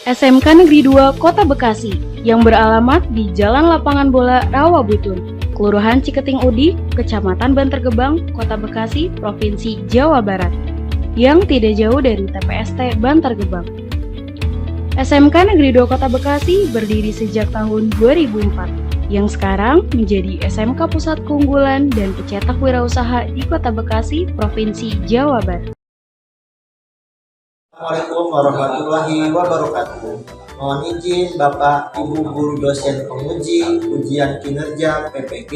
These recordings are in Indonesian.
SMK Negeri 2 Kota Bekasi yang beralamat di Jalan Lapangan Bola Rawabutun, Kelurahan Ciketing Udi, Kecamatan Bantar Gebang, Kota Bekasi, Provinsi Jawa Barat, yang tidak jauh dari TPST Bantar Gebang. SMK Negeri 2 Kota Bekasi berdiri sejak tahun 2004, yang sekarang menjadi SMK Pusat Keunggulan dan Pencetak Wirausaha di Kota Bekasi, Provinsi Jawa Barat. Assalamualaikum warahmatullahi wabarakatuh. Mohon izin Bapak Ibu Guru Dosen Penguji Ujian Kinerja PPG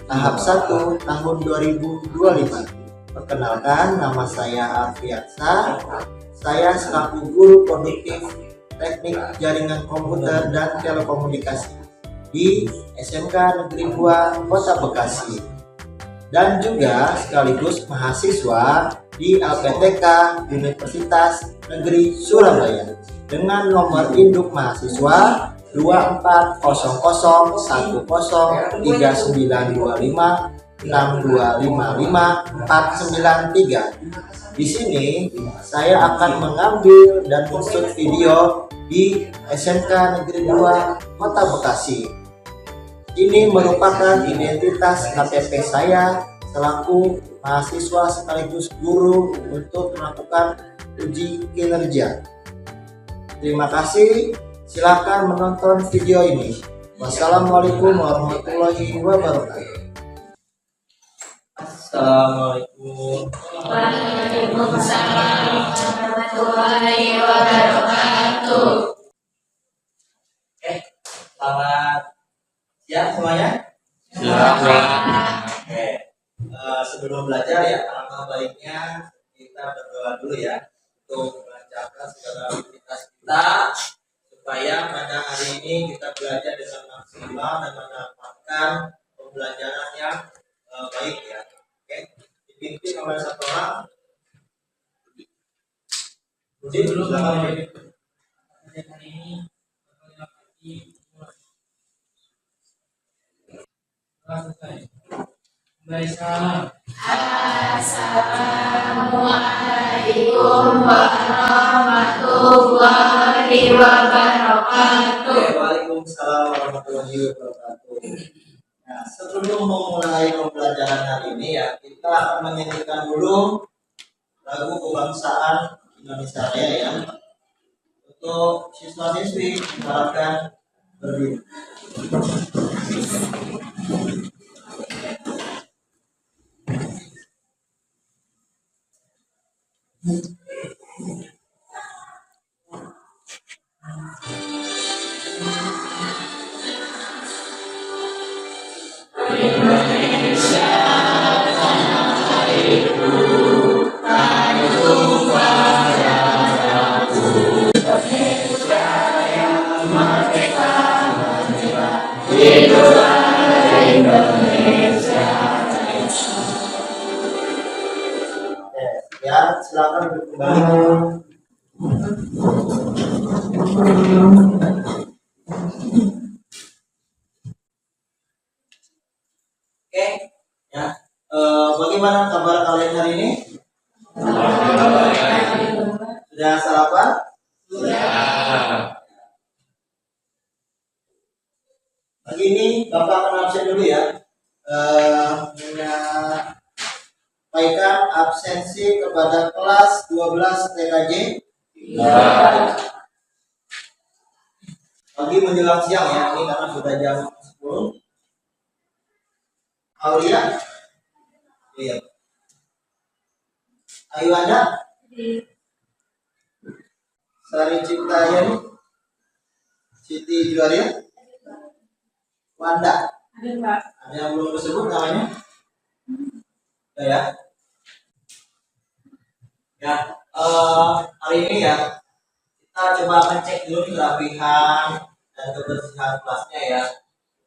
tahap 1 tahun 2025. Perkenalkan, nama saya Arfiansa. Saya selaku Guru Produktif Teknik Jaringan Komputer dan Telekomunikasi di SMK Negeri 2 Kota Bekasi, dan juga sekaligus mahasiswa di LPTK Universitas Negeri Surabaya dengan nomor induk mahasiswa 24011129256255493493. Di sini saya akan mengambil dan menshoot video di SMK Negeri 2 Kota Bekasi. Ini merupakan identitas KTP saya selaku mahasiswa sekaligus guru untuk melakukan uji kinerja. Terima kasih, silakan menonton video ini. Wassalamualaikum warahmatullahi wabarakatuh. Assalamualaikum. Waalaikumsalam warahmatullahi wabarakatuh. Selamat siang semuanya. Silakan. Sebelum belajar ya, alangkah baiknya kita berdoa dulu ya untuk melancarkan segala aktivitas kita supaya pada hari ini kita belajar dengan maksimal dan mendapatkan pembelajaran yang baik ya. Oke, dipimpin oleh satu orang. Udin dulu silakan. Hari ini Assalamualaikum warahmatullahi wabarakatuh. Waalaikumsalam warahmatullahi wabarakatuh. Nah, sebelum memulai pembelajaran hari ini ya, kita akan menyanyikan dulu lagu kebangsaan Indonesia Raya ya. Untuk siswa-siswi silakan berdiri. Ya, silakan duduk kembali. Oke, ya. Bagaimana kabar kalian hari ini? Sudah sarapan? Sudah. Pagi ini Bapak akan absen dulu ya. Menyampaikan absensi kepada kelas 12 TKJ. Pagi menjelang siang ya, ini karena sudah jam 10. Aulia? Iya. Ayu Anda? Sari Ciptayani? Siti Juwaria? Wanda? Ada yang belum disebut namanya? Ya. Ya, hari ini ya kita coba akan cek dulu kerapihan dan kebersihan kelasnya ya.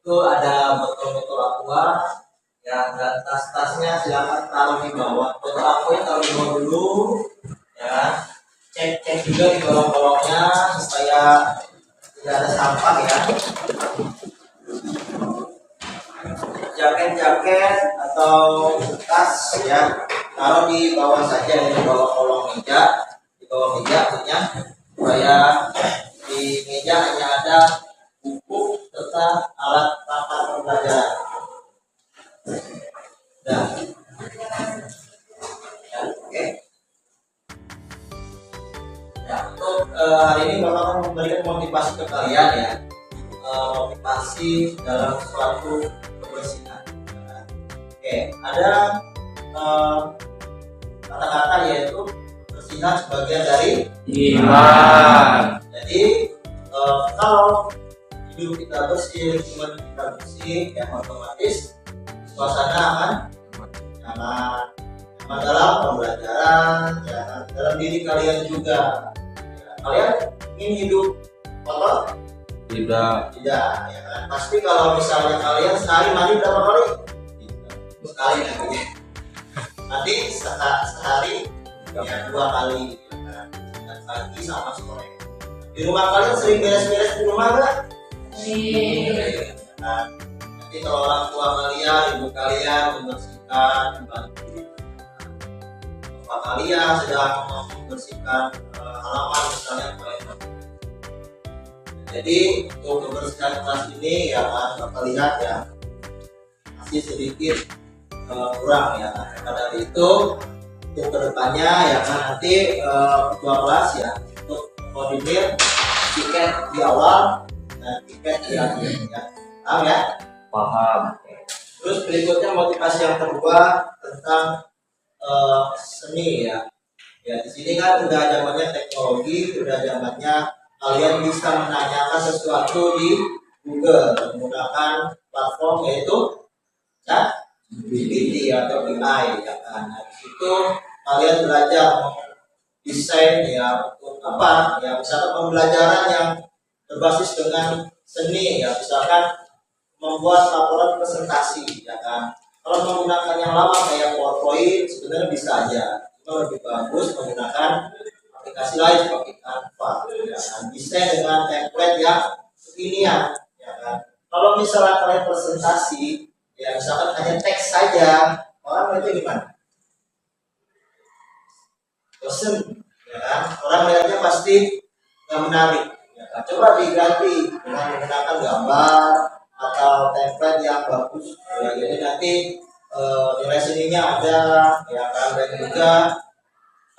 Itu ada botol-botol aqua ya, dan tas-tasnya silakan taruh di bawah. Botol aqua taruh di bawah dulu ya. Cek juga di kolong-kolongnya supaya tidak ada sampah ya. Jaket-jaket atau tas ya taruh di bawah saja, di bawah kolong meja, di bawah meja maksudnya, supaya di ada buku serta alat perangkat pembelajaran. Nah, ya, oke. Ya, untuk hari ini Bapak akan memberikan motivasi ke kalian ya, motivasi dalam suatu kebersihan. Oke, ada kata-kata yaitu kebersihan sebagian dari Iman. Jadi kalau hidup kita bersih, lingkungan kita bersih, ya otomatis suasana akan nyaman dalam pembelajaran, ya, dalam diri kalian juga. Ya, kalian ingin hidup kotor? Tidak. Tidak, ya kan? Pasti kalau misalnya kalian sehari mandi berapa kali? Sekali nanti. Nanti sehari ya 2 kali, ya kan? Dan pagi sama sore. Di rumah kalian sering beres-beres di rumah nggak? Sering. Nah, nanti kalau orang tua kalian, ibu kalian membersihkan, membantu. Bapak kalian sedang membersihkan halaman misalnya kalian. Jadi untuk membersihkan kelas ini ya kan, Bapak lihat ya masih sedikit kurang ya. Maka dari itu untuk kedepannya ya kan nanti ketua kelas ya untuk koordinir tiket di awal dan tiket di akhir ya. Paham ya? Paham. Terus berikutnya motivasi yang kedua tentang seni ya. Ya di sini kan udah zamannya teknologi, udah zamannya kalian bisa menanyakan sesuatu di Google menggunakan platform yaitu ChatGPT atau AI ya kan. Nah, di situ kalian belajar desain ya untuk apa? Ya misalkan pembelajaran yang berbasis dengan seni ya, misalkan membuat laporan presentasi ya kan. Kalau menggunakan yang lama kayak PowerPoint sebenarnya bisa aja, cuma lebih bagus menggunakan aplikasi lain seperti Canva ya kan. Desain dengan template yang kekinian ya kan. Kalau misalnya kalian presentasi ya misalkan hanya teks saja, orang itu gimana? Bosen ya kan. Orang lihatnya pasti nggak menarik ya kan. Coba diganti dengan menggunakan gambar atau template yang bagus ya, jadi nanti nilai seninya ada ya kan, dan juga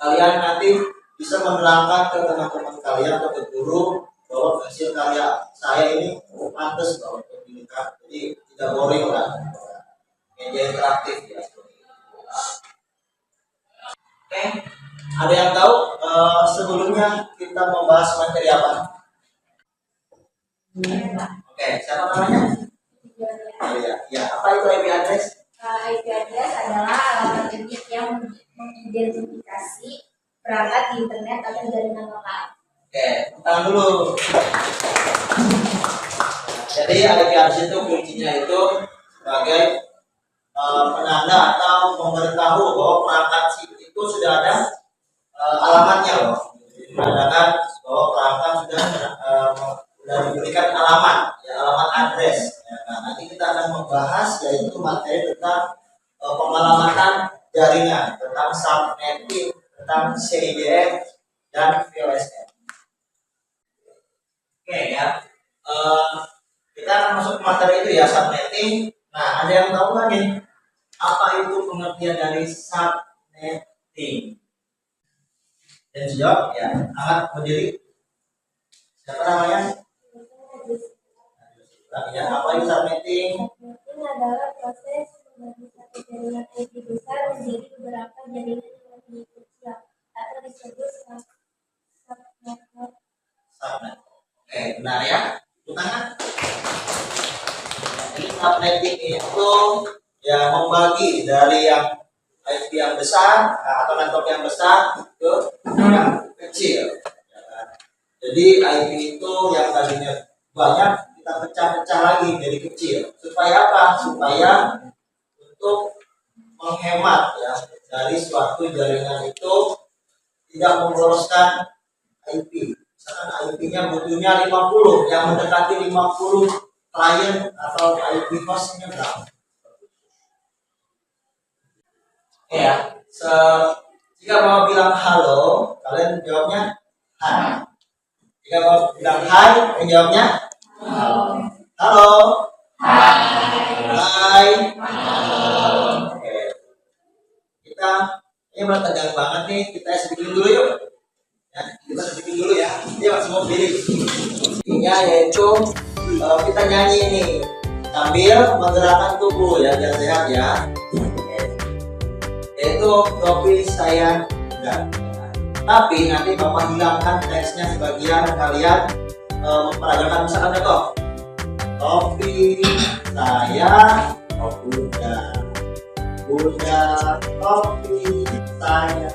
kalian nanti bisa menerangkan ke teman-teman kalian atau ke guru bahwa hasil karya saya ini pantas bahwa dipilihkan, jadi tidak boring lah, media interaktif ya. Oke, ada yang tahu sebelumnya kita membahas materi apa? Oke, siapa namanya? Oh, ya, apa itu IP address? IP address adalah alamat unit yang mengidentifikasi perangkat di internet atau jaringan lokal. Oke, tangan dulu. Jadi IP address itu kuncinya itu sebagai penanda atau memberitahu bahwa perangkat itu sudah ada alamatnya loh. Menandakan bahwa perangkat sudah diberikan alamat, ya, alamat address. Ya, nah, nanti kita akan membahas yaitu materi tentang pengalamatan jaringan, tentang subnetting, tentang CIDM dan VLSN. Oke ya, kita akan masuk ke materi itu ya, subnetting. Nah, ada yang tahu nggak nih apa itu pengertian dari subnetting? Dan jawab ya, angkat berdiri. Siapa namanya? Ya, apa itu subnetting? Subnetting adalah proses membagi satu jaringan IP besar menjadi beberapa jaringan yang lebih kecil atau disebut subnetwork. Subnet. Oke, benar ya. Tepuk tangan. Jadi subnetting itu ya membagi dari yang IP yang besar atau network yang besar ke yang kecil. Ya kan? Jadi IP itu yang tadinya banyak kita pecah-pecah lagi jadi kecil. Supaya apa? Supaya untuk menghemat ya dari suatu jaringan itu tidak memboroskan IP. Misalkan IP-nya butuhnya 50, yang mendekati 50 klien atau IP hostnya berapa? Ya, jika mau bilang halo, kalian jawabnya hai. Jika mau bilang hai, jawabnya Halo. Hai. Oke. Kita ini mulai tegang banget nih. Kita sedikit dulu yuk. Ya, kita sedikit dulu ya. Dia semua berdiri. Intinya yaitu kita nyanyi nih sambil menggerakkan tubuh ya biar sehat ya. Oke. Yaitu topi saya enggak. Tapi nanti Bapak hilangkan teksnya sebagian, kalian memperagakan misalkan contoh. Topi saya Bunda, Bunda topi saya.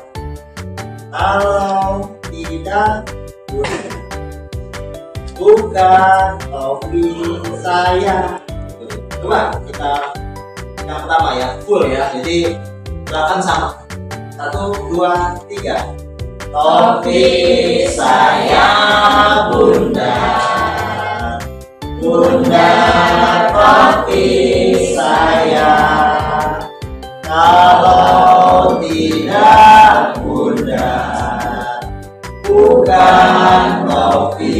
Kalau tidak bukan topi saya. Coba kita yang pertama ya, full ya. Jadi gerakan sama. 1, 2, 3. Topi saya Bunda, Bunda topi saya. Kalau tidak Bunda, bukan topi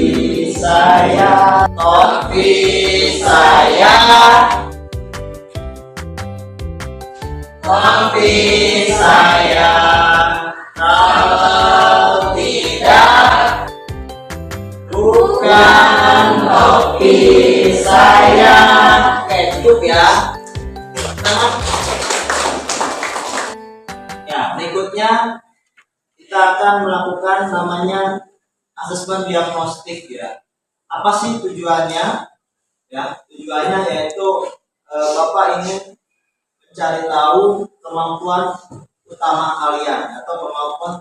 saya. Topi saya, topi saya. Kalau tidak bukan topi saya. Oke, cukup ya. Ya, berikutnya kita akan melakukan namanya asesmen diagnostik ya. Apa sih tujuannya? Ya, tujuannya yaitu Bapak ingin mencari tahu kemampuan utama kalian atau kemampuan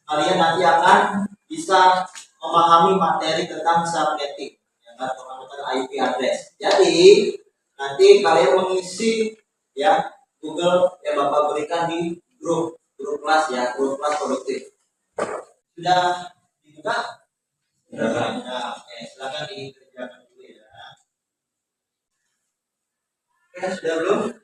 kalian nanti akan bisa memahami materi tentang subnetting, ya kan, tentang IP address. Jadi nanti kalian mengisi ya Google yang Bapak berikan di grup kelas ya, grup kelas produktif. Sudah dibuka? Sudah. Nah, oke, silakan dikerjakan dulu ya. Oke, sudah belum?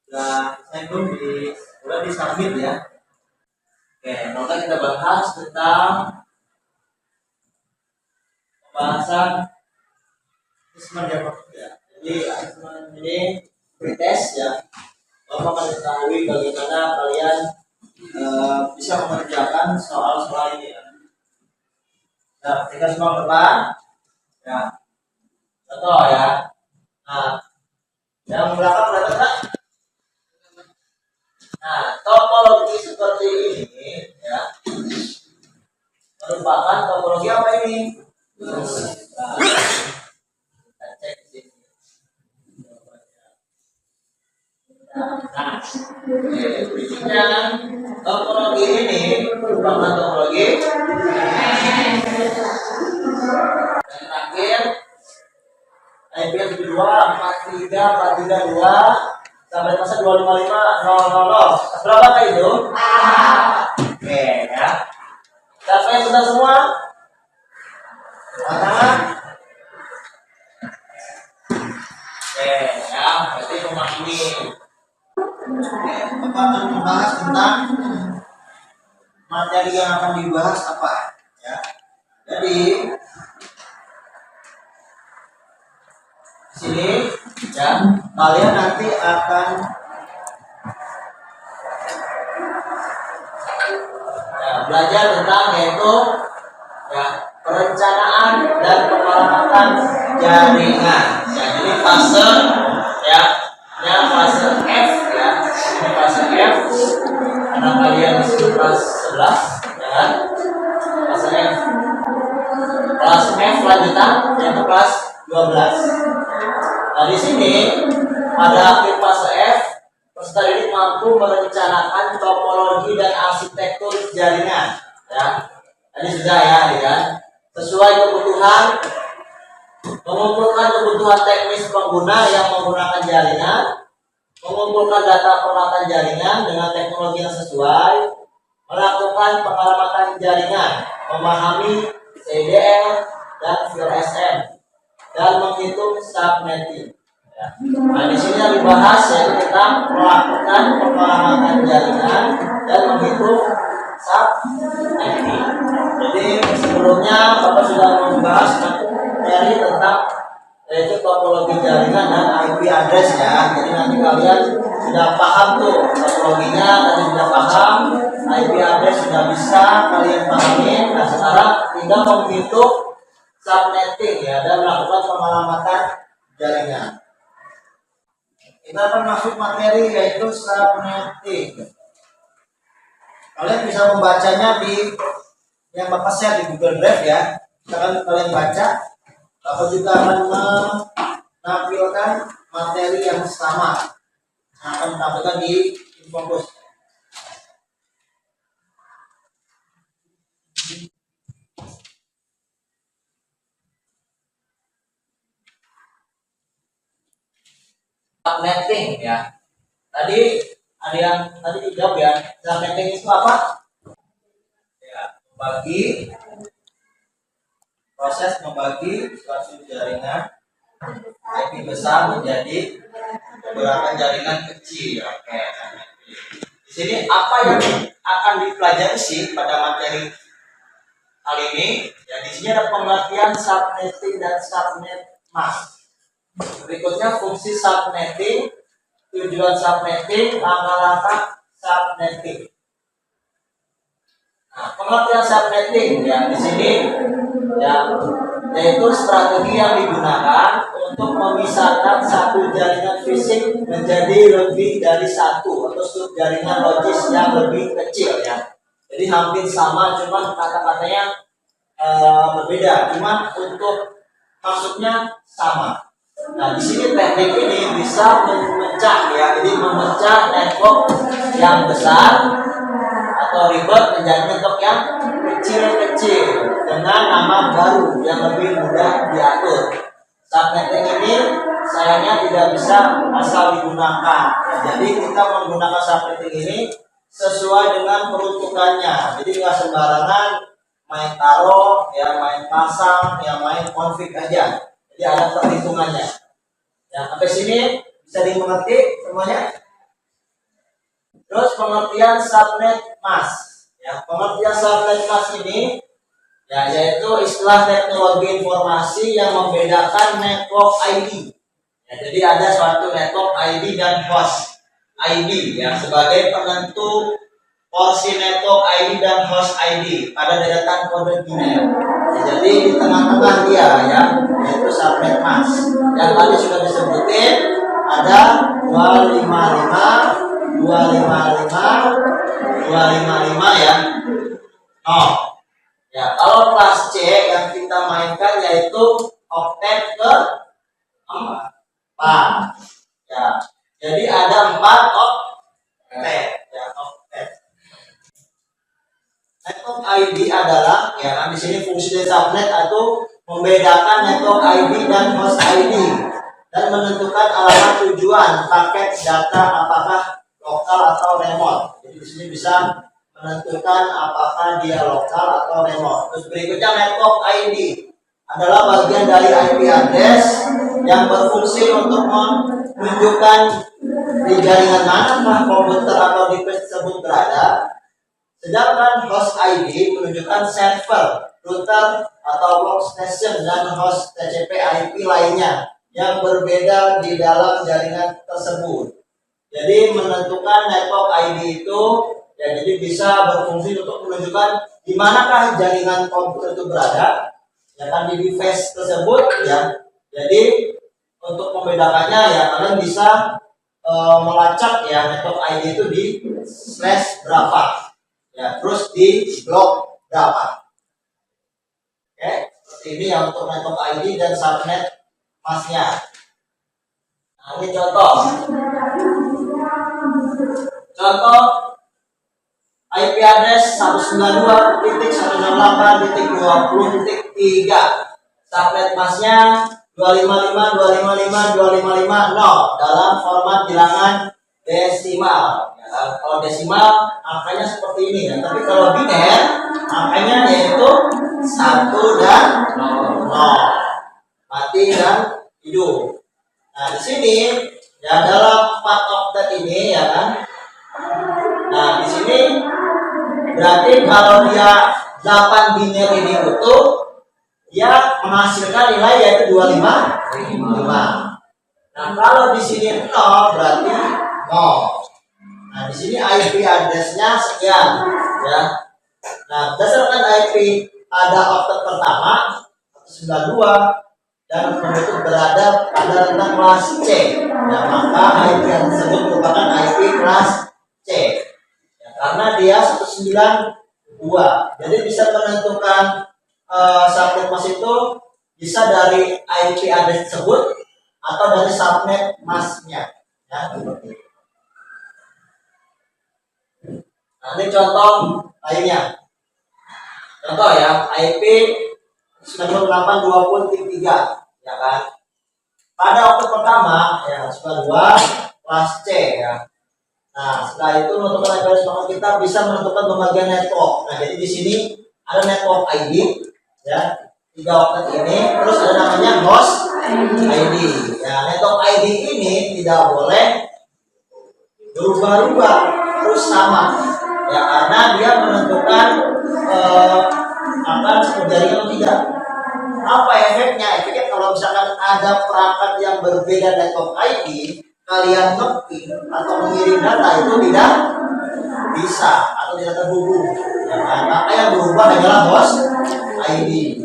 Nah, saya belum udah disubmit ya. Oke, maka kita bahas tentang pembahasan asesmen diagnostik ya. Jadi asesmen ini pretest ya. Bapak akan mengetahui bagaimana kalian bisa mengerjakan soal-soal ini ya. Nah, kita semua ke depan. Ya. Contoh ya. Nah, yang belakang berapa? Nah, topologi seperti ini ya merupakan topologi apa ini? Nah, kita cek di sini. Nah, berikutnya topologi ini merupakan topologi dan terakhir IP 72 43 432 sampai masa 255 000. Berapa kali itu? Oke ya. Siapa yang benar semua? Mana? Oke ya, berarti memahami. Oke, Bapak akan membahas tentang materi yang akan dibahas apa ya. Jadi sini ya, kalian nanti akan ya, belajar tentang yaitu ya perencanaan dan pengamatan jaringan. Ya, ini fase ya, fase F ya, ini fase F. Karena kalian di sini kelas 11, ya kan? Fase F. Kelas F lanjutan yaitu kelas 12. Nah, di sini pada akhir fase F, peserta didik mampu merencanakan topologi dan arsitektur jaringan. Ya, tadi sudah ya, kan? Sesuai kebutuhan, mengumpulkan kebutuhan teknis pengguna yang menggunakan jaringan, mengumpulkan data peralatan jaringan dengan teknologi yang sesuai, melakukan pengamatan jaringan, memahami CDL dan VLSM. dan menghitung subnetting. Ya. Nah, di sini yang dibahas yaitu kita melakukan pengamatan jaringan dan menghitung subnetting. Jadi sebelumnya Bapak sudah membahas materi tentang yaitu topologi jaringan dan IP address ya. Jadi nanti kalian sudah paham tuh topologinya, dan sudah paham IP address, sudah bisa kalian pahami. Nah sekarang tinggal menghitung subnetting ya dan melakukan pengamatan jaringan. Kita akan masuk materi yaitu subnetting. Kalian bisa membacanya di yang Bapak share di Google Drive ya. Misalkan kalian baca, Bapak juga akan menampilkan materi yang sama yang akan ditampilkan di Infobus. Subnetting ya. Tadi ada yang tadi dijawab ya. Subnetting itu apa? Ya, proses membagi suatu jaringan IP besar menjadi beberapa jaringan kecil. Oke. Di sini apa yang akan dipelajari sih pada materi kali ini? Ya, di sini ada pengertian subnetting dan subnet mask. Berikutnya fungsi subnetting, tujuan subnetting, langkah-langkah subnetting. Nah, pengertian subnetting ya di sini ya, yaitu strategi yang digunakan untuk memisahkan satu jaringan fisik menjadi lebih dari satu atau subjaringan logis yang lebih kecil ya. Jadi hampir sama, cuman kata-katanya berbeda, cuman untuk maksudnya sama. Nah, di sini teknik ini bisa memecah ya, jadi memecah network yang besar atau ribet menjadi network yang kecil-kecil dengan nama baru yang lebih mudah diatur. Subnetting ini sayangnya tidak bisa asal digunakan. Nah, jadi kita menggunakan subnetting ini sesuai dengan peruntukannya. Jadi nggak sembarangan main taruh, ya main pasang, ya main config aja. Jadi ada perhitungannya. Ya, sampai sini bisa dimengerti semuanya. Terus pengertian subnet mask. Ya, pengertian subnet mask ini ya yaitu istilah teknologi informasi yang membedakan network ID. Ya, jadi ada suatu network ID dan host ID yang sebagai penentu porsi network ID dan host ID pada deretan kode biner. Ya, jadi di tengah-tengah dia ya, yaitu subnet mask. Yang tadi sudah disebutin ada 255, 255, 255 ya. Oh. Ya, kalau kelas C yang kita mainkan yaitu oktet ke 4. Ya. Jadi ada 4 oktet. Ya, oktet. Network ID adalah ya di sini fungsi dari subnet atau membedakan network ID dan host ID dan menentukan alamat tujuan paket data apakah lokal atau remote. Jadi di sini bisa menentukan apakah dia lokal atau remote. Terus berikutnya network ID adalah bagian dari IP address yang berfungsi untuk menunjukkan di jaringan manakah komputer atau device tersebut berada. Sedangkan host ID menunjukkan server, router atau workstation dan host TCP IP lainnya yang berbeda di dalam jaringan tersebut. Jadi menentukan network ID itu ya jadi bisa berfungsi untuk menunjukkan di manakah jaringan komputer itu berada, ya kan di device tersebut ya. Jadi untuk membedakannya ya kalian bisa melacak ya network ID itu di slash berapa. Ya, terus di blok berapa. Oke, seperti ini ya untuk network ID dan subnet masknya. Nah, ini contoh. Contoh IP address 192.168.20.3. Subnet masknya 255.255.255.0 dalam format bilangan desimal. Ya, kalau desimal angkanya seperti ini ya, tapi kalau biner angkanya yaitu 1 dan 0. Berarti mati dan hidup. Nah, di sini ya dalam 4 oktet ini ya kan. Nah, di sini berarti kalau dia 8 biner ini utuh, dia menghasilkan nilai yaitu 25. Nah, kalau di sini 0 berarti 0. Nah, di sini IP address-nya sekian ya. Nah, berdasarkan IP pada oktet pertama 92 dan penutup berada pada rentang kelas C. Ya, maka IP yang tersebut merupakan IP kelas C. Ya, karena dia 192. Jadi bisa menentukan subnet mask itu bisa dari IP address tersebut atau dari subnet masknya. Ya, seperti itu. Nah, ini contoh lainnya. Contoh ya, IP 9820.3 ya kan. Pada oktet pertama ya 92 kelas C ya. Nah, setelah itu menentukan IP address maka kita bisa menentukan pembagian network. Nah, jadi di sini ada network ID ya. 3 oktet ini terus ada namanya host ID. Ya, network ID ini tidak boleh berubah-ubah, terus sama. Ya, karena dia menentukan akan jaringan atau tidak. Apa efeknya? Efeknya kalau misalkan ada perangkat yang berbeda network ID, kalian nge-ping atau mengirim data itu tidak bisa atau tidak terhubung. Ya, maka yang berubah adalah host ID.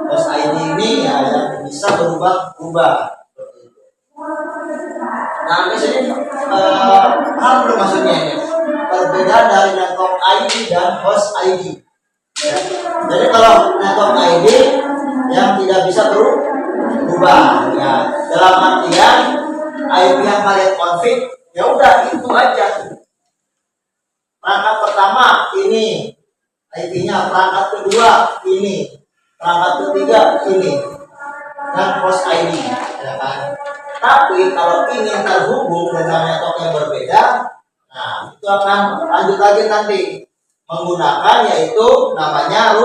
Host ID ini ya yang bisa berubah-ubah. Nah, di sini paham belum maksudnya ini? Perbedaan dari network ID dan host ID. Ya. Jadi kalau network ID yang tidak bisa berubah, ya dalam artian IP yang kalian config, ya udah itu aja. Perangkat pertama ini IP-nya, perangkat kedua ini, perangkat ketiga ini, dan host ID, ya kan? Tapi kalau ini terhubung dengan network yang berbeda, nah itu akan lanjut lagi nanti menggunakan yaitu namanya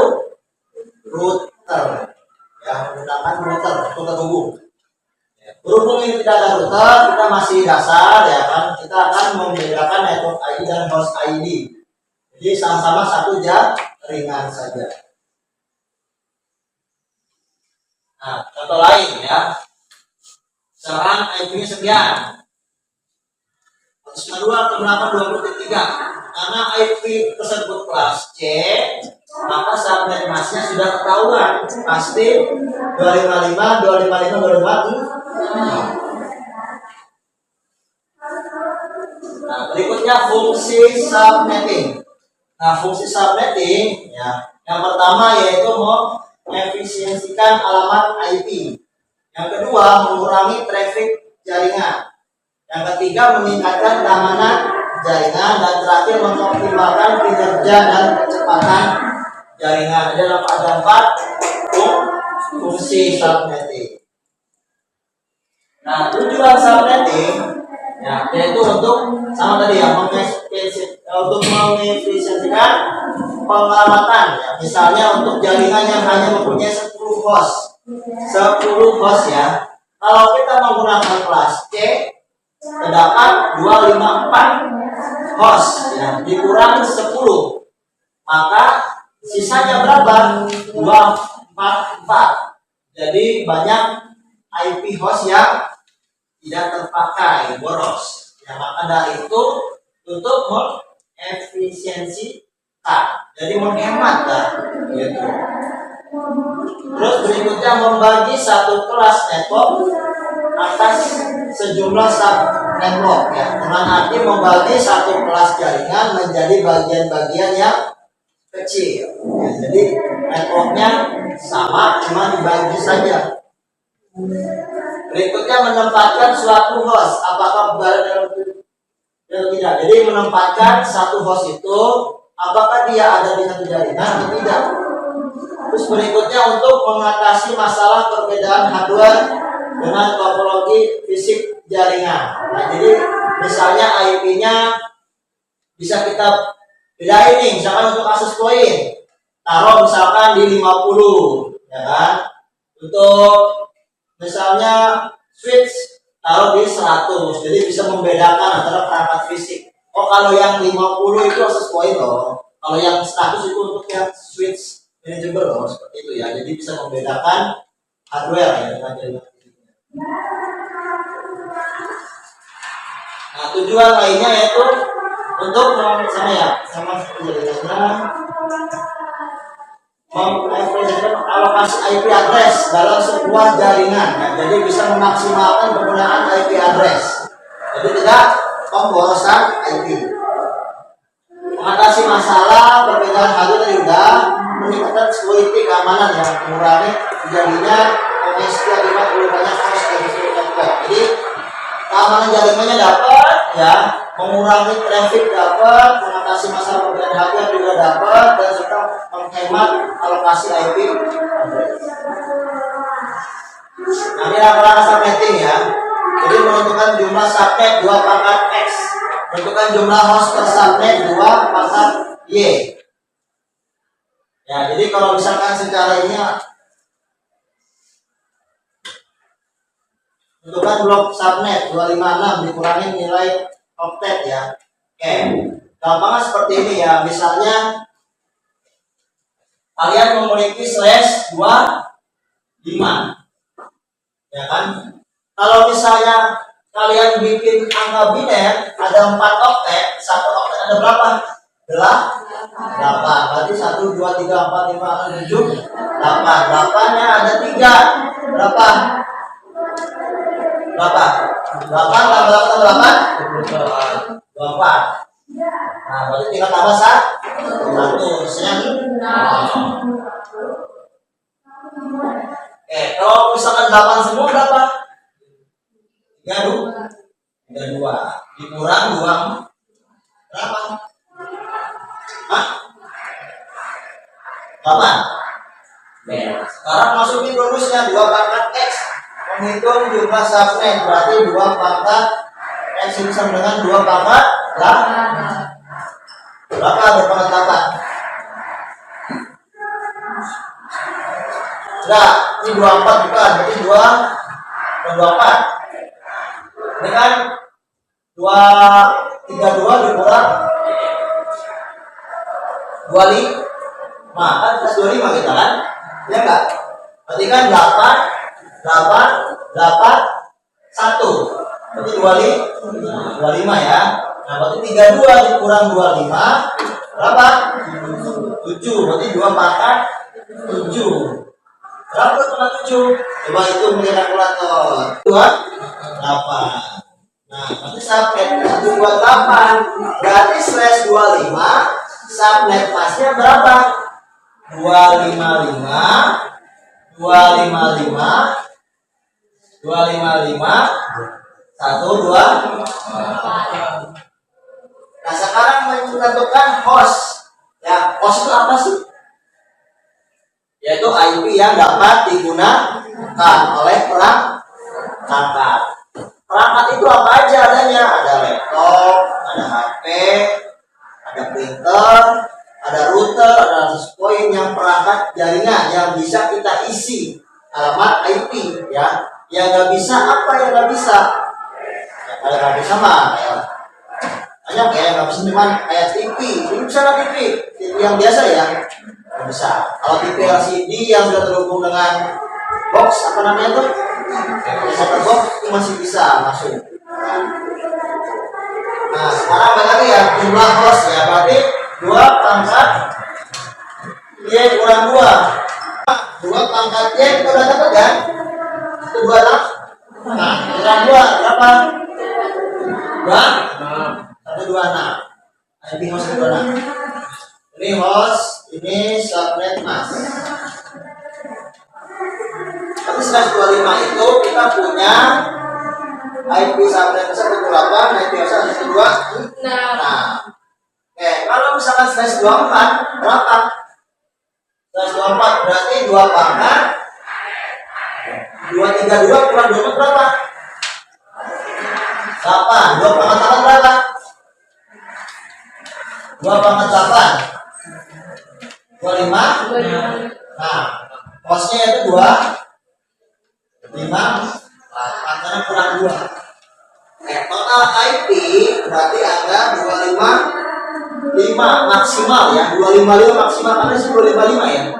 router, ya menggunakan router untuk terhubung. Berhubung ini tidak ada router, kita masih dasar ya kan, kita akan membedakan network ID dan host ID. Jadi sama-sama satu jaringan saja. Nah, contoh lain ya. Sekarang IP-nya sekian. 192.820.3. Karena IP tersebut kelas C, maka subnet masknya sudah ketahuan. Pasti 255, 255, 255. Nah, berikutnya fungsi subnetting. Nah, fungsi subnetting ya, yang pertama yaitu mengefisiensikan alamat IP. Yang kedua, mengurangi traffic jaringan. Yang ketiga, meningkatkan keamanan jaringan, dan terakhir mengoptimalkan kinerja dan kecepatan jaringan. Ada 4 fungsi subnetting. Nah, tujuan subnetting ya, yaitu untuk sama tadi ya, untuk mengefisiensikan pengamatan ya. Misalnya untuk jaringan yang hanya mempunyai 10 host ya. Kalau kita menggunakan kelas C, terdapat 254 host ya, dikurangi 10, maka sisanya berapa? 244. Jadi banyak IP host yang tidak terpakai, boros. Ya, maka dari itu untuk mengefisiensikan, jadi menghemat lah, gitu. Terus berikutnya membagi satu kelas network atas sejumlah sub network ya, dengan arti membagi satu kelas jaringan menjadi bagian-bagian yang kecil ya, jadi networknya sama cuma dibagi saja. Berikutnya menempatkan suatu host, apakah berada dalam tidak. Jadi menempatkan satu host itu apakah dia ada di satu jaringan atau tidak. Terus berikutnya untuk mengatasi masalah perbedaan hardware dengan topologi fisik jaringan. Nah, jadi misalnya IP-nya bisa kita bedain nih, misalkan untuk access point taruh misalkan di 50 ya kan. Untuk misalnya switch taruh di 100, jadi bisa membedakan antara perangkat fisik. Oh, kalau yang 50 itu akses point loh, kalau yang 100 itu untuk yang switch manageable loh, seperti itu ya. Jadi bisa membedakan hardware ya dengan jaringan fisiknya. Nah, tujuan lainnya yaitu untuk sama jaringannya mempresentasikan alokasi IP address dalam sebuah jaringan. Ya, jadi bisa memaksimalkan penggunaan IP address. Jadi tidak pemborosan IP. Mengatasi masalah perbedaan hardware tadi udah, meningkatkan security keamanan yang mengurangi terjadinya kongestion akibat terlalu banyak host dan network. Jadi keamanan jaringannya dapat, ya, mengurangi traffic dapat, mengatasi masalah perbedaan hardware juga dapat, dan serta menghemat alokasi IP address. Nah, ini adalah subnetting ya. Jadi menentukan jumlah subnet 2 pangkat X, menentukan jumlah host per subnet 2 pangkat Y. Ya, jadi kalau misalkan secara ini tentukan blok subnet 256 dikurangi nilai oktet ya. Oke, gampangnya seperti ini ya. Misalnya kalian memiliki /25, ya kan? Kalau misalnya kalian bikin angka biner ada 4 oktet, 1 oktet ada berapa? 8. Berarti 1, 2, 3, 4, 5, 6, 7, 8. 8-nya ada 3. Berapa? 8 tambah 8 24. Nah, berarti tinggal tambah 1. Sisanya 0. Oke, kalau misalkan 8 semua berapa? 32 dikurang 2 berapa? Hah? 8. Sekarang masukin rumusnya 2 pangkat X, menghitung jumlah subnet, berarti 2 pangkat X ini sama dengan 2 pangkat 8. Berapa berpangkat 8? Enggak, ini 24 bukan, berarti 24. Ini kan 32 dikurang 25, kan plus 25 kita kan? Ya enggak? Berarti kan 1. Berarti 25 ya. Nah, berarti 32 dikurang 25 berapa? 7. Berarti 2 pangkat 7. Berapa pangkat 7? Coba hitung dengan kalkulator. 8. Nah, berarti subnet 128. Berarti /25 subnet pasnya berapa? 255 1, 2. Nah, sekarang menentukan host. Ya, host itu apa sih? Yaitu IP yang dapat digunakan oleh perangkat. Perangkat itu apa aja adanya? Ada laptop, ada HP, ada printer, ada router, ada access point yang perangkat jaringan yang bisa kita isi alamat IP ya. Yang nggak bisa apa yang nggak bisa? Ya, kalau nggak bisa mah banyak ya, nggak bisa cuma kayak TV. Ini bisa nggak TV yang biasa ya? Nggak bisa. Kalau TV LCD yang sudah terhubung dengan box apa namanya tuh? Set box itu masih bisa masuk. Nah, sekarang balik ya jumlah host ya, berarti 2 pangkat Y kurang 2. 2 pangkat Y kita udah dapat kan? Itu 26. Nah, kurang 2 berapa? 126. IP host 26. Ini host, ini subnet mas. Tapi 125 itu kita punya IP subnet 128, IP host 126. Nah, oke, kalau misalkan /24 berapa? /24 berarti 2 pangkat 232 kurang 24 berapa? 8. 2 pangkat 8 berapa? 2 pangkat 8 25. Nah, hostnya itu 2 karena kurang 2. Total IP berarti ada 255 maksimal ya, 255 maksimal karena sih 255 ya.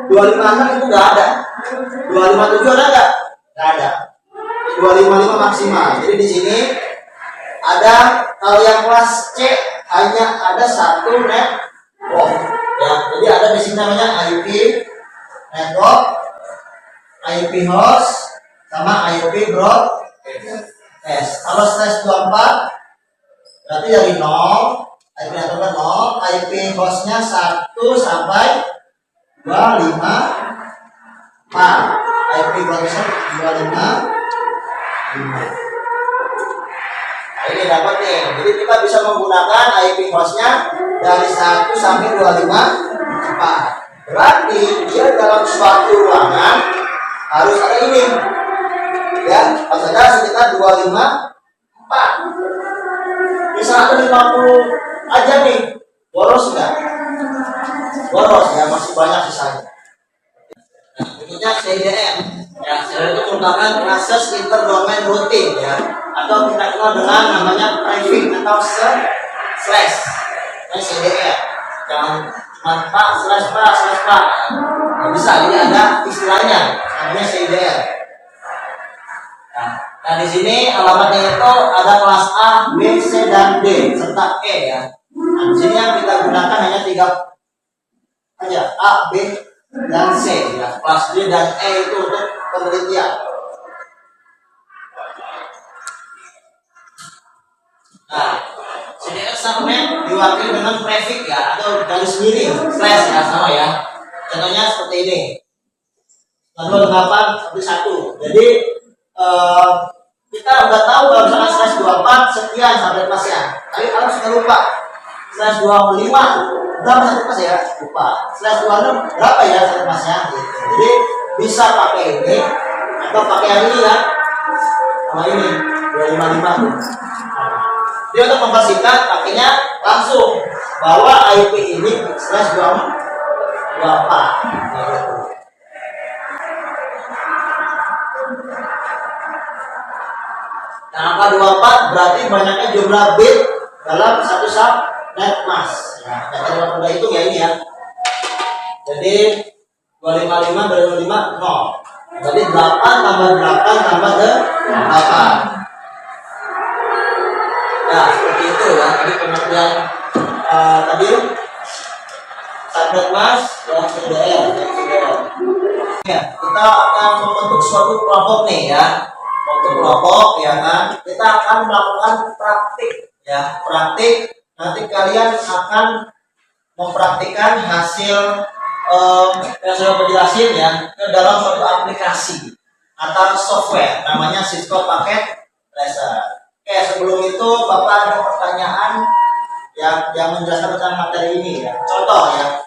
256 itu nggak ada. 257 ada nggak? Nggak ada. 255 maksimal. Jadi di sini ada, kalau yang kelas C hanya ada 1 network ya. Jadi ada di sini namanya IP network, IP host, sama IP broadcast. Kalau slash 24 berarti dari 0, IP networknya 0, IP hostnya 1 sampai 254, IP broadcast 255. Nah, ini dapat nih. Jadi kita bisa menggunakan IP hostnya dari 1 sampai 254. Berarti dia dalam suatu ruangan harus ada ini. Ya, harus ada sekitar 254. Bisa ada 50 aja nih. Boros enggak? Boros ya, masih banyak sisanya. Nah, berikutnya CDR. Ya, CDR itu merupakan Access Interdomain Routing ya, atau kita kenal dengan namanya prefix atau slash. Ini CDR. Jangan cuma pak slash pak. Nggak bisa, jadi ada istilahnya namanya CDR. Nah, di sini alamatnya itu ada kelas A, B, C, dan D serta E ya. Nah, di sini yang kita gunakan hanya 3 aja, A, B, dan C ya. Kelas D dan E itu untuk penelitian. Nah, CDR segmen diwakili dengan prefix ya, atau garis miring slash ya, sama ya. Contohnya seperti ini. 28 sampai 1. Jadi kita udah tahu kalau misalnya slash 24 sekian sampai pasnya. Tapi kalau sudah lupa slash 25 berapa satu pas ya? Lupa. Slash 26 berapa ya satu pasnya? Gitu. Jadi bisa pakai ini atau pakai yang ini ya. Sama ini 255 tuh. Dia untuk mempersingkat pakainya langsung bahwa IP ini slash 24. Gitu. Nah, angka 24 berarti banyaknya jumlah bit dalam satu subnet mask. Ya, kita udah hitung ya ini ya. Jadi 255 dari 25 0. Jadi 8 tambah 8 tambah 8. Ya, seperti itu ya. Jadi pengertian tadi subnet mask dan CDR. Ya, kita akan membentuk suatu kelompok nih ya. Untuk kelompok ya kan, kita akan melakukan praktik ya. Praktik, nanti kalian akan mempraktikkan hasil yang sudah berjelasin ya ke dalam suatu aplikasi atau software namanya Cisco Packet Tracer. Oke, sebelum itu Bapak ada pertanyaan yang menjelaskan tentang materi ini ya. Contoh ya,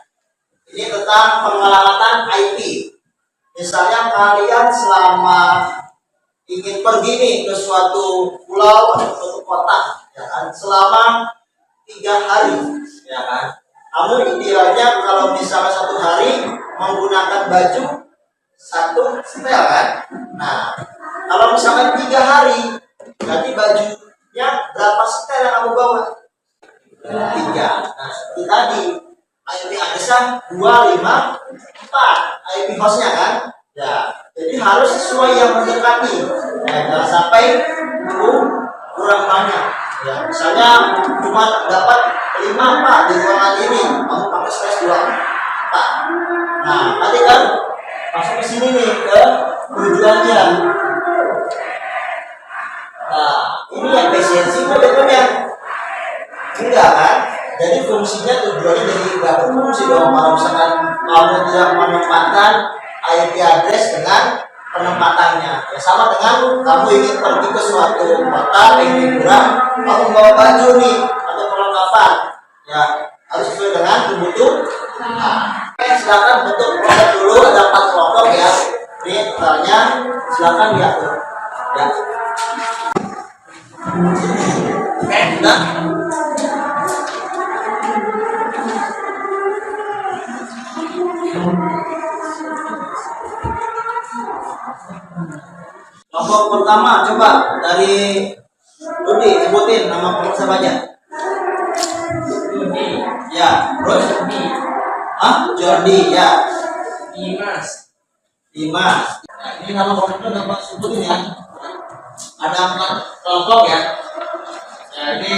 ini tentang pengelamatan IP. Misalnya kalian selama ingin pergi nih ke suatu pulau atau suatu kota ya kan, selama 3 hari ya kan. Kamu idealnya kalau misalnya 1 hari menggunakan baju 1 setel kan. Nah, kalau misalkan 3 hari berarti bajunya berapa setel yang kamu bawa? 3. Nah, seperti tadi IP address-nya 254 IP hostnya kan. Ya, jadi harus sesuai yang mendekati. Jangan sampai kurang banyak. Ya, misalnya cuma dapat 5 Pak di ruangan ini, kamu pakai slash 2 Pak. Nah, nanti kan masuk ke sini nih ke tujuannya. Nah, ini efisiensi betulnya. Enggak kan? Jadi fungsinya tujuannya jadi enggak berfungsi dong. Kalau misalkan kamu tidak menempatkan IP address dengan penempatannya ya, sama dengan kamu ingin pergi ke suatu kota ingin liburan, kamu bawa baju nih atau perlengkapan ya, harus sesuai dengan kebutuhan. Oke, silakan bentuk kelompok dulu, ada 4 kelompok ya. Ini totalnya silakan diatur ya. Oke, sudah. Kelompok pertama coba dari Rudi, sebutin nama kelompok siapa aja. Jody, Ya, terus Jody, Jordi, ya. Dimas, Dimas. Nah, ini nama kelompoknya dapat sebutin ya. Ada 4 kelompok ya. Ya ini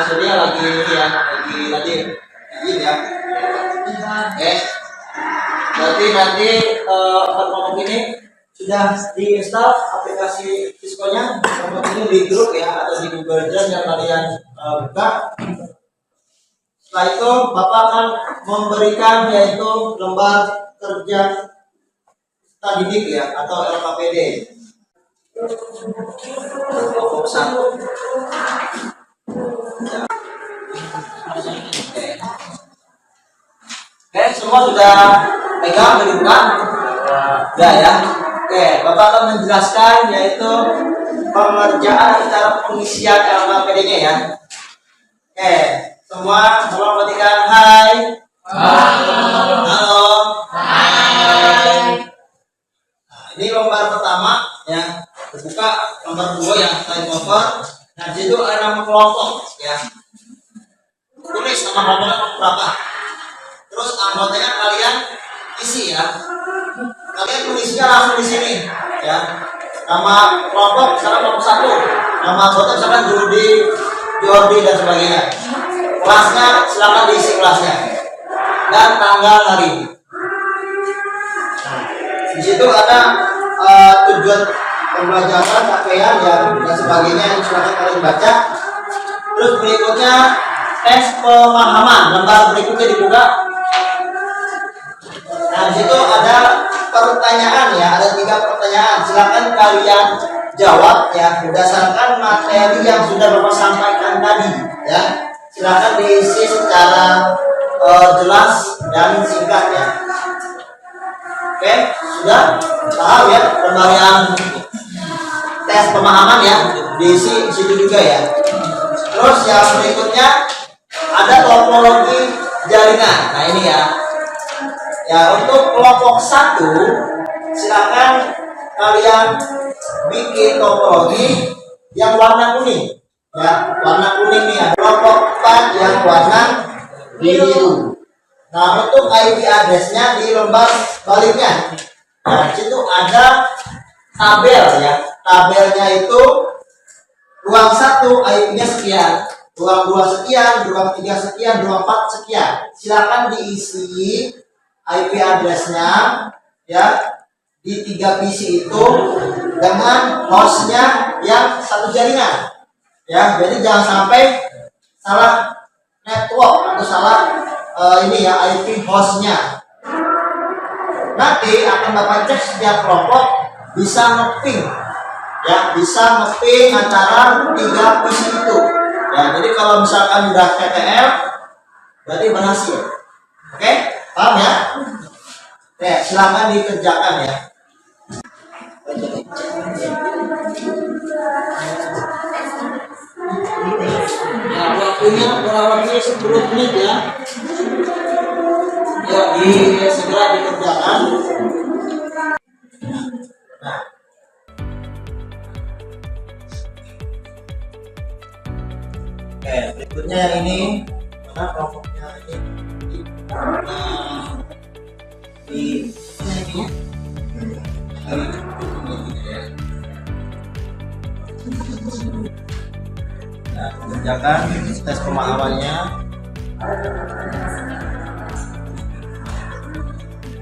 sedia lagi ini ya, lagi tadi izin ya. Oke. Berarti nanti 4 kelompok ini sudah diinstal aplikasi Cisco-nya. Kelompok ini di grup ya atau di Google Drive yang kalian buka. Setelah itu Bapak akan memberikan yaitu lembar kerja peserta didik ya atau LKPD. Kelompok 1. Ya. Oke, semua sudah pegang dibuka? Sudah ya. Oke, Bapak akan menjelaskan yaitu pengerjaan cara pengisian LKPD-nya ya. Oke, semua tolong ketikkan hai. Halo. Hai. Nah, ini lembar pertama ya. Terbuka lembar 2 yang slide cover. Nah, di situ ada nama kelompok ya. Tulis nama kelompoknya berapa. Terus anggotanya kalian isi ya. Kalian tulisnya langsung di sini ya. Nama kelompok misalkan kelompok 1. Nama anggota misalkan Rudi, Jordi dan sebagainya. Kelasnya silakan diisi kelasnya. Dan tanggal hari. Di situ ada tujuan pembelajaran, capaian dan sebagainya yang silakan kalian baca. Terus berikutnya tes pemahaman, lembar berikutnya dibuka. Nah, di situ ada pertanyaan ya, ada 3 pertanyaan. Silakan kalian jawab ya berdasarkan materi yang sudah Bapak sampaikan tadi ya. Silakan diisi secara jelas dan singkat ya. Oke, sudah paham ya lembar yang tes pemahaman ya, diisi situ juga ya. Terus yang berikutnya ada topologi jaringan. Nah ini ya. Ya untuk kelompok 1 silakan kalian bikin topologi yang warna kuning. Ya, warna kuning nih ya. Kelompok 4 yang warna biru. Nah untuk IP address-nya di lembar baliknya. Nah di situ ada tabel ya. Tabelnya itu ruang 1 IP-nya sekian, ruang 2 sekian, ruang 3 sekian, ruang 4 sekian. Silakan diisi IP address-nya ya di 3 PC itu dengan hostnya yang satu jaringan. Ya, jadi jangan sampai salah network atau salah ini ya IP hostnya. Nanti akan Bapak cek setiap kelompok bisa nge-ping ya, bisa nge-ping antara 3 PC itu ya. Jadi kalau misalkan udah TTL berarti berhasil. Oke, paham ya? Oke, silakan dikerjakan ya. Ya, waktunya 10 menit ya. Ya, segera dikerjakan. Nah, oke, berikutnya yang ini mana kelompoknya ini di ini nah, kerjakan tes pemahamannya.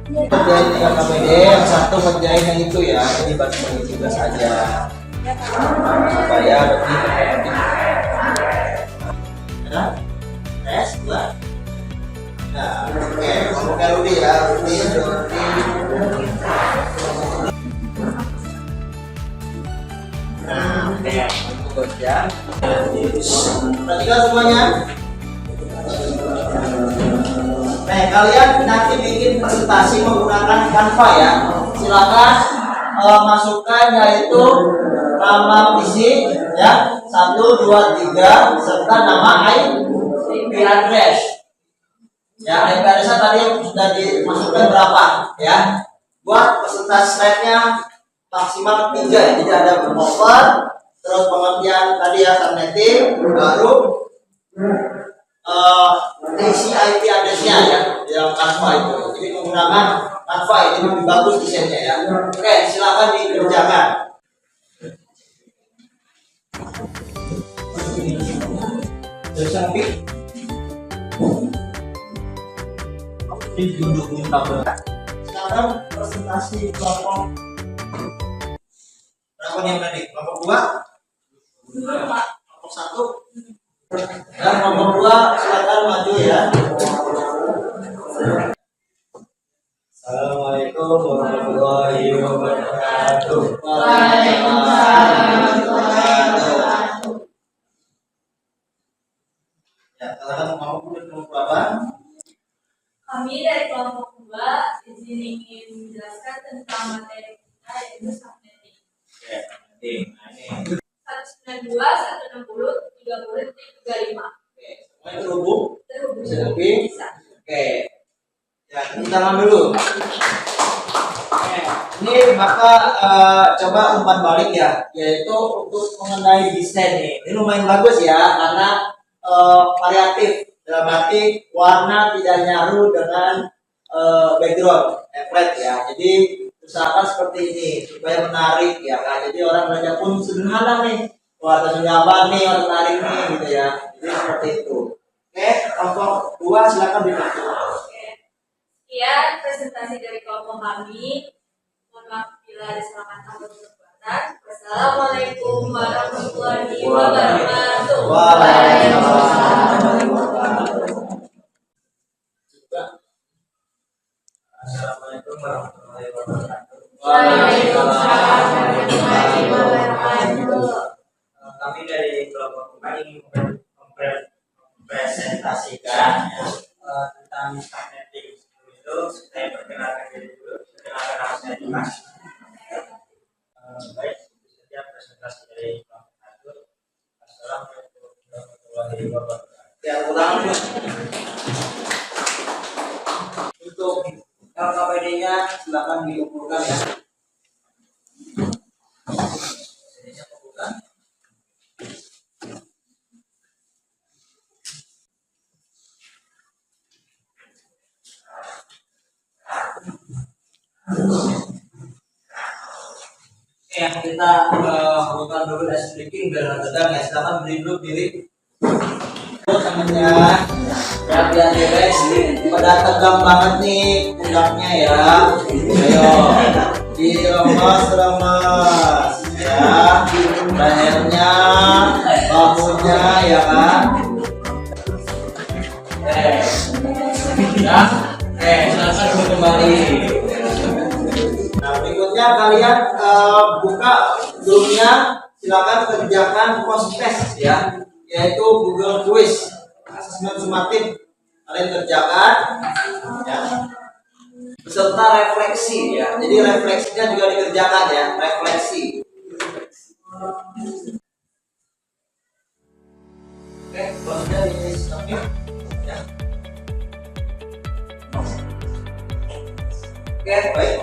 Kerjain 3 KPD, yang satu kerjain yang itu ya, jadi bagi tugas aja supaya lebih efektif. Ya, tes buat. Nah, oke, ngomongnya Rudi ya, Rudi. Nah, oke, bagus ya. Perhatikan semuanya. Nah, kalian nanti bikin presentasi menggunakan Canva ya. Silakan masukkan yaitu nama PC ya 1, 2, 3 serta nama IP address. Ya, IP address tadi yang sudah dimasukkan berapa ya. Buat presentasi slide-nya maksimal 3 ya. Jadi ada over, terus pengertian tadi ya subnetting, baru isi IP address-nya ya di dalam Canva itu. Jadi menggunakan Canva ini lebih bagus desainnya ya. Oke, silakan dikerjakan. Samping sekarang presentasi kelompok berapa nih yang tadi? Kelompok 2? Kelompok 1? Dan kelompok 2 silakan maju ya. Assalamualaikum warahmatullahi wabarakatuh. Waalaikumsalam warahmatullahi wabarakatuh. Ya, silakan mau kelompok berapa? Kami dari kelompok 2 izin ingin menjelaskan tentang materi kita yaitu subnetting. Oke, subnetting. Nah, ini 192, 160, 30.35. oke, semuanya terhubung? Terhubung. Bisa lebih? Bisa. Oke. Ya, cuci tangan dulu. Oke, ini maka coba umpan balik ya, yaitu untuk mengenai desain nih. Ini lumayan bagus ya, karena variatif. Dalam arti warna tidak nyaru dengan background flat ya. Jadi usahakan seperti ini supaya menarik ya kan. Jadi orang belajar pun sederhana nih. Warna apa nih, warna menarik nih gitu ya. Jadi seperti itu. Oke, kelompok 2 silakan dibantu. Oke. Sekian presentasi dari kelompok kami. Mohon maaf bila ada salah kata atau perbuatan. Wassalamualaikum warahmatullahi wabarakatuh. Assalamualaikum warahmatullahi wabarakatuh. Waalaikumsalam warahmatullahi wabarakatuh. Kami dari kelompok kami ingin mempresentasikan tentang subnetting. Itu saya perkenalkan diri dulu. Perkenalkan nama saya Dimas. Baik, itu saja presentasi dari kelompok 1. Assalamualaikum warahmatullahi wabarakatuh. Ya, ulang dulu. Untuk LKPD-nya silakan diukurkan ya. Jadinya ukurkan. Yang kita lakukan dulu dan speaking biar tegang ya. Silakan beri dulu diri. Temennya perhatian guys, pada tegang banget nih pundaknya ya. Ayo dilemas ya, lehernya, bahunya ya kan. Ya, silakan dulu kembali. Nah, berikutnya kalian buka dulunya, silakan kerjakan post test ya, yaitu Google Quiz asesmen sumatif. Kalian kerjakan ya, beserta refleksi ya. Jadi refleksinya juga dikerjakan ya, refleksi. Oke, kalau sudah ini submit ya. Oke, baik.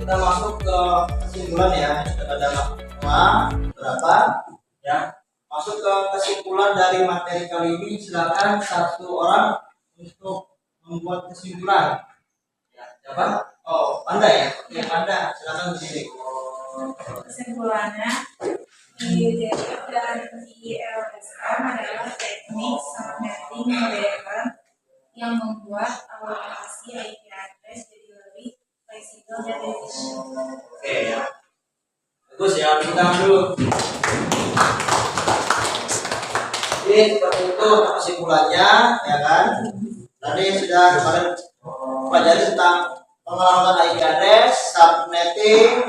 Kita masuk ke kesimpulan ya. Ada berapa ya? Masuk ke kesimpulan dari materi kali ini. Silakan satu orang untuk membuat kesimpulan. Ya, siapa? Oh, Anda ya. Oke, Anda silakan berdiri. Kesimpulannya, IDF dan ILSM adalah teknik subnetting modern yang membuat alokasi IP address jadi lebih fleksibel dan efisien. Oke ya. Bagus ya, kita dulu. Jadi seperti itu kesimpulannya ya kan. Tadi sudah kalian pelajari tentang pengalaman IP address, subnetting,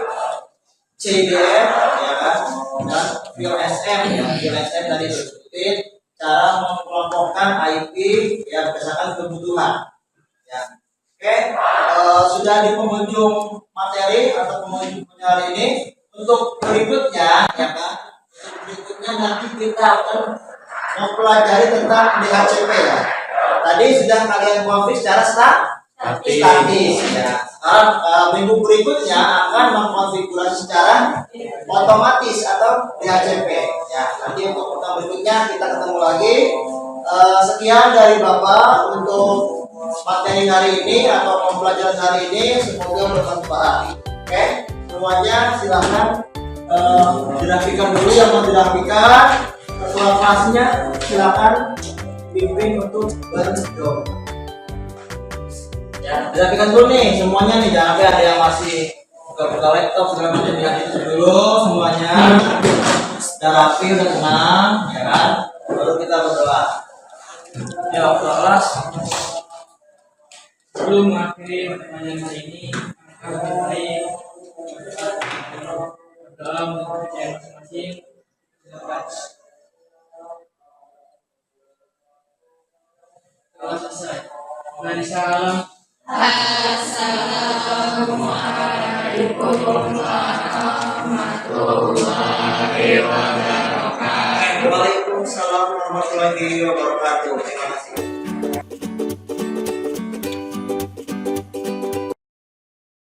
CDF ya kan, dan VLSM ya. VLSM tadi disebutin cara mengelompokkan IP yang berdasarkan kebutuhan. Ya. Oke, sudah di penghujung materi atau penghujung hari ini. Untuk berikutnya ya kan, untuk berikutnya nanti kita akan mempelajari tentang DHCP ya. Tadi sudah kalian konflik secara statis ya. Sekarang minggu berikutnya akan mengkonfigurasi secara otomatis atau DHCP ya. Nanti untuk pertemuan berikutnya kita ketemu lagi. Sekian dari Bapak untuk materi hari ini atau pembelajaran hari ini, semoga bermanfaat. Oke, semuanya silahkan dirapikan dulu yang mau dirapikan. Ketua kelasnya silahkan pimpin untuk berdoa. Ya, dirapikan dulu nih semuanya nih, jangan sampai ada yang masih buka-buka laptop segala macam, itu dulu semuanya. Udah rapi, udah tenang, ya kan? Baru kita berdoa. Ya, kelas. Sebelum mengakhiri pertanyaan hari ini, kami baik dalam pekerjaan masing-masing. Kalau selesai, mari salam. Waalaikumsalam warahmatullahi wabarakatuh. Terima kasih.